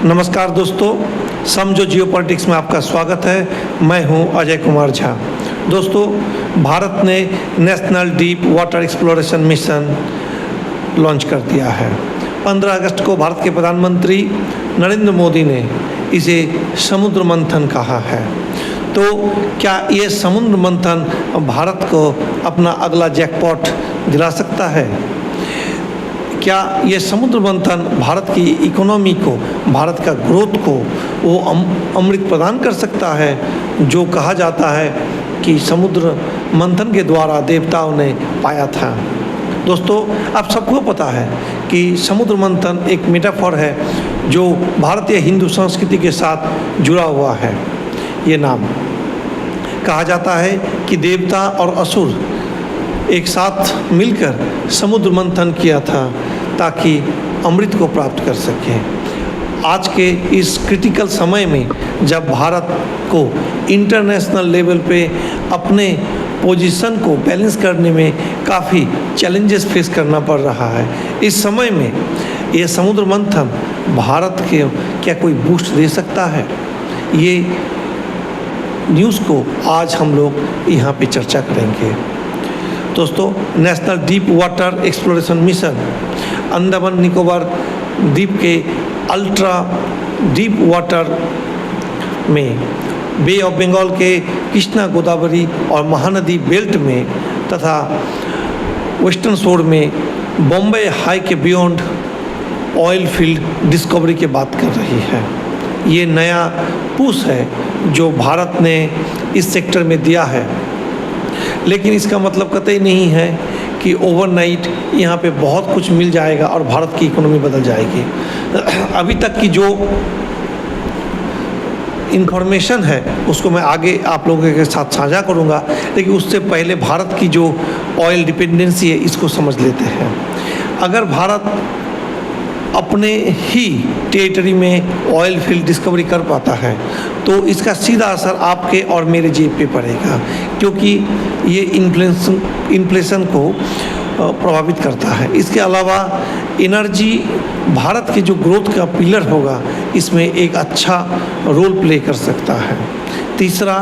नमस्कार दोस्तों, समझो जियोपॉलिटिक्स में आपका स्वागत है। मैं हूं अजय कुमार झा। दोस्तों, भारत ने national deep water exploration mission launch कर दिया है। 15 अगस्त को भारत के प्रधानमंत्री नरेंद्र मोदी ने इसे समुद्र मंथन कहा है। तो क्या ये समुद्र मंथन भारत को अपना अगला जैकपॉट दिला सकता है? क्या ये समुद्र मंथन भारत की इकोनॉमी को, भारत का ग्रोथ को वो अमृत प्रदान कर सकता है जो कहा जाता है कि समुद्र मंथन के द्वारा देवताओं ने पाया था? दोस्तों, आप सबको पता है कि समुद्र मंथन एक मेटाफर है जो भारतीय हिंदू संस्कृति के साथ जुड़ा हुआ है। ये नाम कहा जाता है कि देवता और असुर एक साथ मिलकर समुद्र मंथन किया था ताकि अमृत को प्राप्त कर सकें। आज के इस क्रिटिकल समय में जब भारत को इंटरनेशनल लेवल पे अपने पोजीशन को बैलेंस करने में काफ़ी चैलेंजेस फेस करना पड़ रहा है, इस समय में ये समुद्र मंथन भारत के क्या कोई बूस्ट दे सकता है? ये न्यूज़ को आज हम लोग यहाँ पे चर्चा करेंगे। दोस्तों, national deep water exploration mission Andaman Nicobar द्वीप के अल्ट्रा डीप वाटर में, बे ऑफ बंगाल के कृष्णा गोदावरी और महानदी बेल्ट में तथा वेस्टर्न शोर में बॉम्बे हाई के बियॉन्ड ऑयल फील्ड डिस्कवरी की बात कर रही है। ये नया पुश है जो भारत ने इस सेक्टर में दिया है, लेकिन इसका मतलब कतई नहीं है कि ओवरनाइट यहाँ पे बहुत कुछ मिल जाएगा और भारत की इकोनॉमी बदल जाएगी। अभी तक की जो इन्फॉर्मेशन है उसको मैं आगे आप लोगों के साथ साझा करूँगा, लेकिन उससे पहले भारत की जो ऑयल डिपेंडेंसी है इसको समझ लेते हैं। अगर भारत अपने ही टेरिटरी में ऑयल फील्ड डिस्कवरी कर पाता है तो इसका सीधा असर आपके और मेरे जेब पे पड़ेगा, क्योंकि ये इन्फ्लेशन को प्रभावित करता है। इसके अलावा एनर्जी भारत के जो ग्रोथ का पिलर होगा इसमें एक अच्छा रोल प्ले कर सकता है। तीसरा,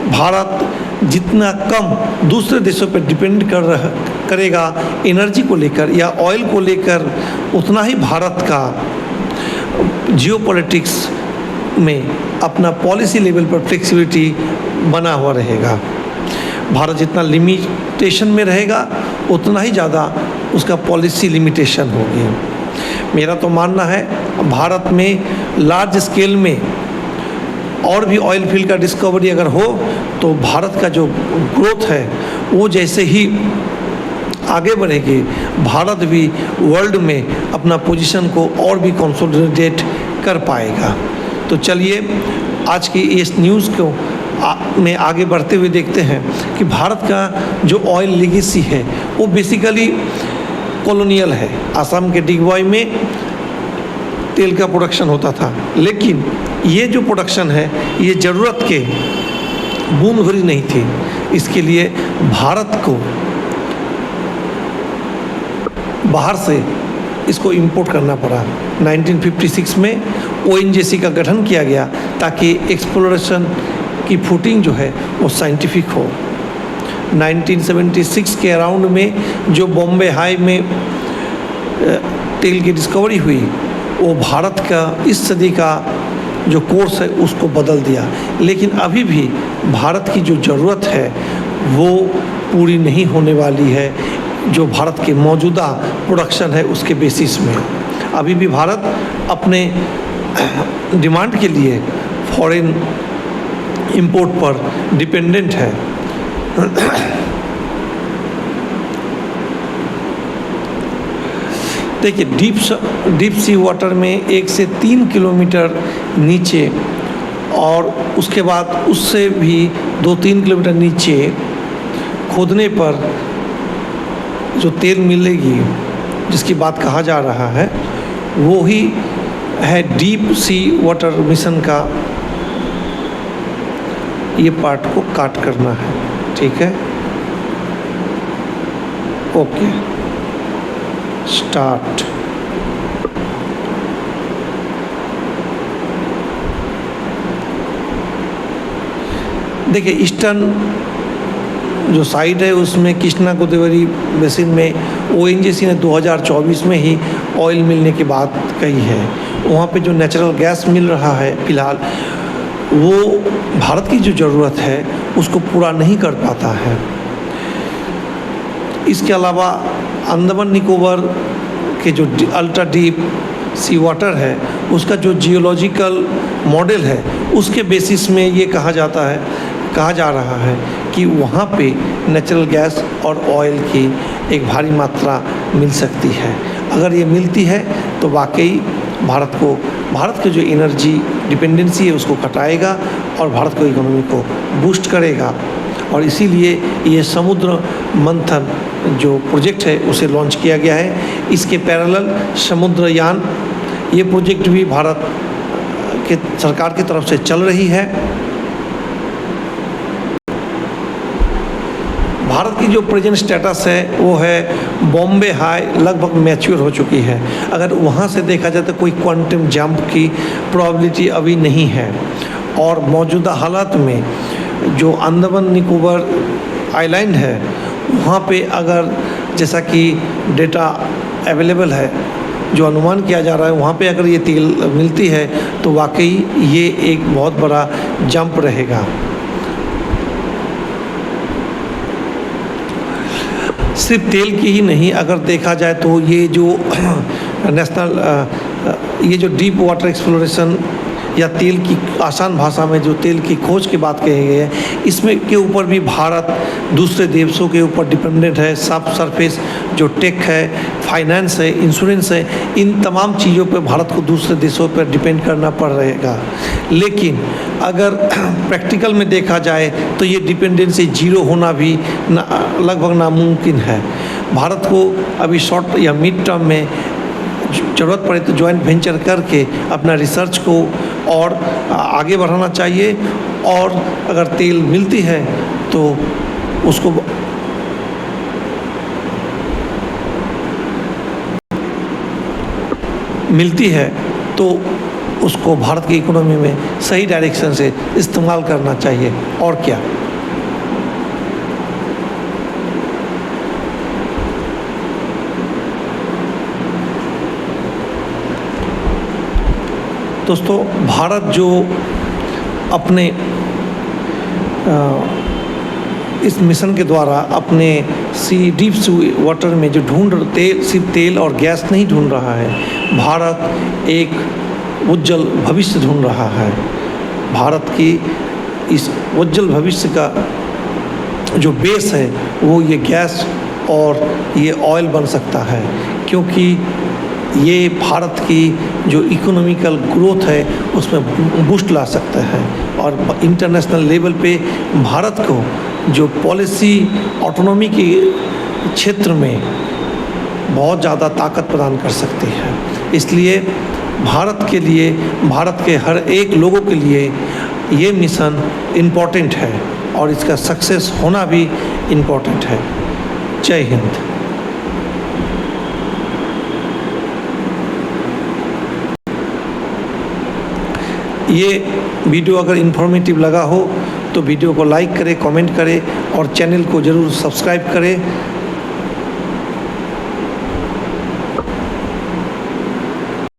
भारत जितना कम दूसरे देशों पर डिपेंड करेगा एनर्जी को लेकर या ऑयल को लेकर, उतना ही भारत का जियोपॉलिटिक्स में अपना पॉलिसी लेवल पर फ्लेक्सिबिलिटी बना हुआ रहेगा। भारत जितना लिमिटेशन में रहेगा उतना ही ज़्यादा उसका पॉलिसी लिमिटेशन होगी। मेरा तो मानना है भारत में लार्ज स्केल में और भी ऑयल फील्ड का डिस्कवरी अगर हो तो भारत का जो ग्रोथ है वो जैसे ही आगे बढ़ेगी, भारत भी वर्ल्ड में अपना पोजीशन को और भी कंसोलिडेट कर पाएगा। तो चलिए आज की इस न्यूज़ को में आगे बढ़ते हुए देखते हैं कि भारत का जो ऑयल लेगेसी है वो बेसिकली कॉलोनियल है। असम के डिगबॉय में तेल का प्रोडक्शन होता था, लेकिन ये जो प्रोडक्शन है ये ज़रूरत के बूंद भरी नहीं थी। इसके लिए भारत को बाहर से इसको इंपोर्ट करना पड़ा। 1956 में ओएनजीसी का गठन किया गया ताकि एक्सप्लोरेशन की फुटिंग जो है वो साइंटिफिक हो। 1976 के अराउंड में जो बॉम्बे हाई में तेल की डिस्कवरी हुई वो भारत का इस सदी का जो कोर्स है उसको बदल दिया। लेकिन अभी भी भारत की जो ज़रूरत है वो पूरी नहीं होने वाली है, जो भारत के मौजूदा प्रोडक्शन है उसके बेसिस में। अभी भी भारत अपने डिमांड के लिए फॉरेन इंपोर्ट पर डिपेंडेंट है। देखिए, डीप सी वाटर में 1 से 3 किलोमीटर नीचे और उसके बाद उससे भी 2-3 किलोमीटर नीचे खोदने पर जो तेल मिलेगी जिसकी बात कहा जा रहा है वो ही है डीप सी वाटर मिशन का ये पार्ट को काट करना है। ठीक है, ओके। स्टार्ट। देखिए ईस्टर्न जो साइड है उसमें कृष्णा गोदावरी बेसिन में ओएनजीसी ने 2024 में ही ऑयल मिलने की बात कही है। वहाँ पे जो नेचुरल गैस मिल रहा है फ़िलहाल वो भारत की जो ज़रूरत है उसको पूरा नहीं कर पाता है। इसके अलावा अंडमान निकोबार के जो अल्ट्रा डीप सी वाटर है उसका जो जियोलॉजिकल मॉडल है उसके बेसिस में ये कहा जा रहा है कि वहाँ पे नेचुरल गैस और ऑयल की एक भारी मात्रा मिल सकती है। अगर ये मिलती है तो वाकई भारत की जो एनर्जी डिपेंडेंसी है उसको घटाएगा और भारत को इकोनॉमी को बूस्ट करेगा। और इसीलिए ये समुद्र मंथन जो प्रोजेक्ट है उसे लॉन्च किया गया है। इसके पैरेलल समुद्रयान ये प्रोजेक्ट भी भारत के सरकार की तरफ से चल रही है। भारत की जो प्रेजेंट स्टेटस है वो है बॉम्बे हाई लगभग मैच्योर हो चुकी है। अगर वहाँ से देखा जाए तो कोई क्वांटम जंप की प्रोबेबिलिटी अभी नहीं है। और मौजूदा हालात में जो अंडमान निकोबार आइलैंड है वहाँ पे अगर जैसा कि डेटा अवेलेबल है जो अनुमान किया जा रहा है वहाँ पे अगर ये तेल मिलती है तो वाकई ये एक बहुत बड़ा जंप रहेगा। सिर्फ तेल की ही नहीं, अगर देखा जाए तो ये जो ये जो डीप वाटर एक्सप्लोरेशन या तेल की आसान भाषा में जो तेल की खोज की बात कही गई है इसमें के ऊपर भी भारत दूसरे देशों के ऊपर डिपेंडेंट है। सब सरफेस जो टेक है, फाइनेंस है, इंश्योरेंस है, इन तमाम चीज़ों पर भारत को दूसरे देशों पर डिपेंड करना पड़ रहेगा। लेकिन अगर प्रैक्टिकल में देखा जाए तो ये डिपेंडेंसी जीरो होना भी लगभग नामुमकिन है। भारत को अभी शॉर्ट या मिड टर्म में ज़रूरत पड़े तो जॉइंट वेंचर करके अपना रिसर्च को और आगे बढ़ाना चाहिए। और अगर तेल मिलती है तो उसको उसको भारत की इकोनॉमी में सही डायरेक्शन से इस्तेमाल करना चाहिए। और क्या। दोस्तों भारत जो अपने इस मिशन के द्वारा अपने डीप सी वाटर में जो सिर्फ तेल और गैस नहीं ढूंढ रहा है, भारत एक उज्जवल भविष्य ढूंढ रहा है। भारत की इस उज्जवल भविष्य का जो बेस है वो ये गैस और ये ऑयल बन सकता है, क्योंकि ये भारत की जो इकोनॉमिकल ग्रोथ है उसमें बूस्ट ला सकता है और इंटरनेशनल लेवल पे भारत को जो पॉलिसी ऑटोनॉमी के क्षेत्र में बहुत ज़्यादा ताकत प्रदान कर सकती है। इसलिए भारत के लिए, भारत के हर एक लोगों के लिए ये मिशन इम्पॉर्टेंट है और इसका सक्सेस होना भी इम्पॉर्टेंट है। जय हिंद। ये वीडियो अगर इन्फॉर्मेटिव लगा हो तो वीडियो को लाइक करें, कमेंट करें और चैनल को ज़रूर सब्सक्राइब करें।